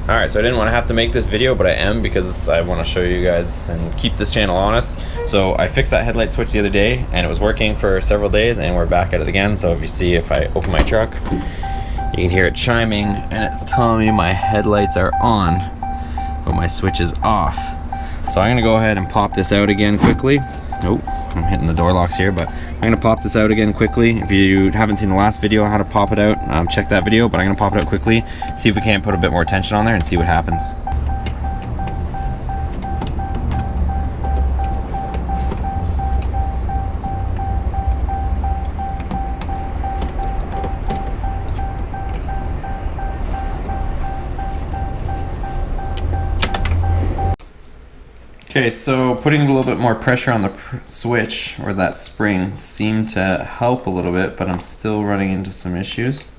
Alright, so I didn't want to have to make this video, but I am because I want to show you guys and keep this channel honest. So I fixed that headlight switch the other day and it was working for several days and we're back at it again. So if you see, if I open my truck, you can hear it chiming and it's telling me my headlights are on, but my switch is off. So I'm going to go ahead and pop this out again quickly. Oh, I'm hitting the door locks here, but I'm going to pop this out again quickly. If you haven't seen the last video on how to pop it out, check that video, but I'm going to pop it out quickly, see if we can't put a bit more tension on there and see what happens. Okay, so putting a little bit more pressure on the switch, or that spring, seemed to help a little bit, but I'm still running into some issues.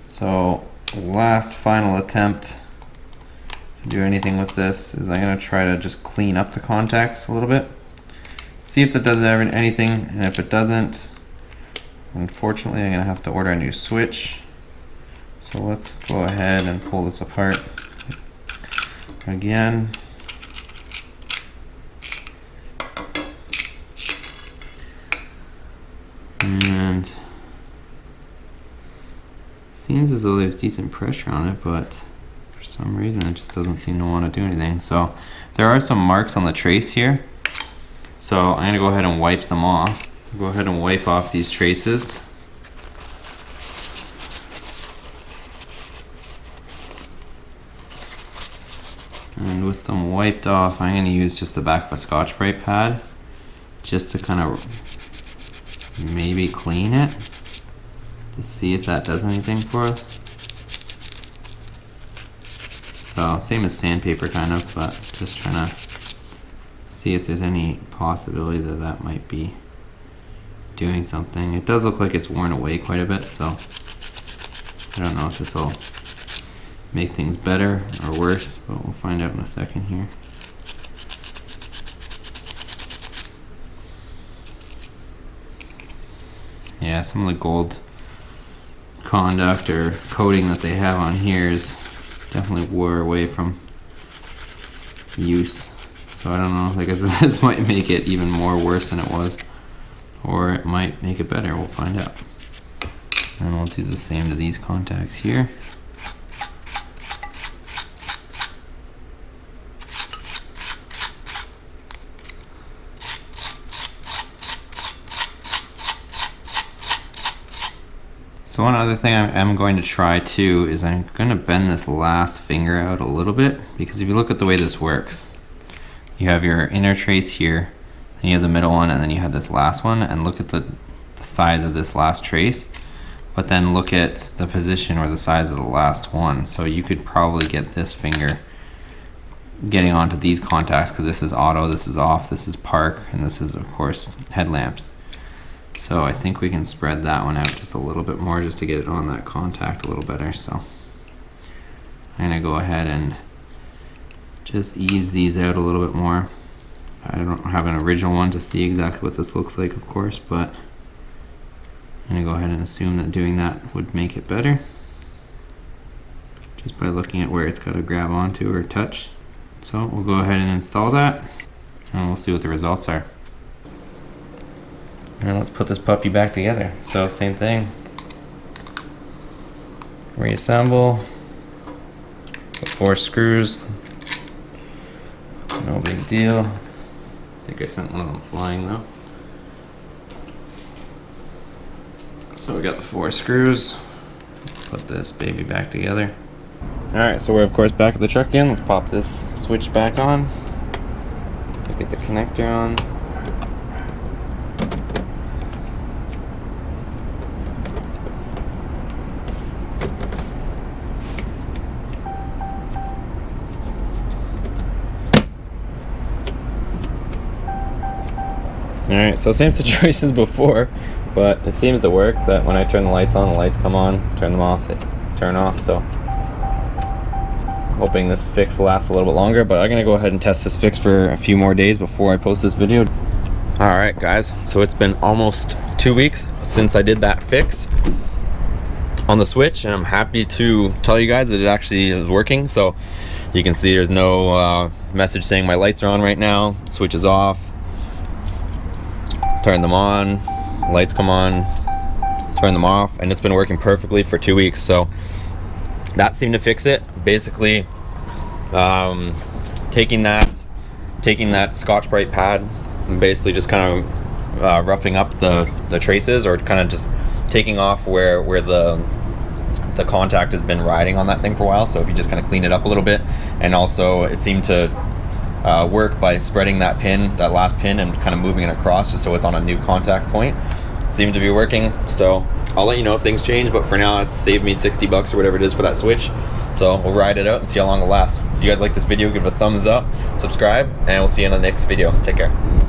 So last final attempt to do anything with this is I'm going to try to just clean up the contacts a little bit. See if that does anything, and if it doesn't, unfortunately I'm going to have to order a new switch. So let's go ahead and pull this apart again. And seems as though there's decent pressure on it, but for some reason it just doesn't seem to want to do anything. So there are some marks on the trace here, so I'm going to go ahead and wipe them off. Go ahead and wipe off these traces. And with them wiped off, I'm going to use just the back of a Scotch-Brite pad just to kind of maybe clean it to see if that does anything for us. So same as sandpaper kind of, but just trying to see if there's any possibility that that might be doing something. It does look like it's worn away quite a bit, so I don't know if this will make things better or worse, but we'll find out in a second here. Yeah, some of the gold conduct or coating that they have on here is definitely wore away from use. So I don't know, like I said, this might make it even more worse than it was, or it might make it better. We'll find out. And we'll do the same to these contacts here. So one other thing I'm going to try too is I'm going to bend this last finger out a little bit, because if you look at the way this works, you have your inner trace here, and you have the middle one, and then you have this last one, and look at the size of this last trace, but then look at the position or the size of the last one. So you could probably get this finger getting onto these contacts, because this is auto, this is off, this is park, and this is of course headlamps. So I think we can spread that one out just a little bit more just to get it on that contact a little better. So I'm going to go ahead and just ease these out a little bit more. I don't have an original one to see exactly what this looks like, of course, but I'm going to go ahead and assume that doing that would make it better, just by looking at where it's got to grab onto or touch. So we'll go ahead and install that, and we'll see what the results are. And let's put this puppy back together. So same thing. Reassemble. The 4 screws. No big deal. I think I sent one of them flying though. So we got the 4 screws. Put this baby back together. Alright, so we're of course back at the truck again. Let's pop this switch back on. Get the connector on. Alright, so same situation as before, but it seems to work that when I turn the lights on, the lights come on, turn them off, they turn off. So I'm hoping this fix lasts a little bit longer, but I'm going to go ahead and test this fix for a few more days before I post this video. Alright guys, so it's been almost 2 weeks since I did that fix. on the switch, and I'm happy to tell you guys that it actually is working. So you can see there's no message saying my lights are on right now. Switch is off. Turn them on, lights come on, turn them off, and it's been working perfectly for 2 weeks. So that seemed to fix it. Basically, taking that Scotch-Brite pad and basically just kind of roughing up the traces, or kind of just taking off where the contact has been riding on that thing for a while. So if you just kind of clean it up a little bit, and also it seemed to work by spreading that last pin, and kind of moving it across just so it's on a new contact point. Seemed to be working. So I'll let you know if things change, but for now it's saved me $60 or whatever it is for that switch. So we'll ride it out and see how long it lasts. If you guys like this video, give it a thumbs up, subscribe, and we'll see you in the next video. Take care.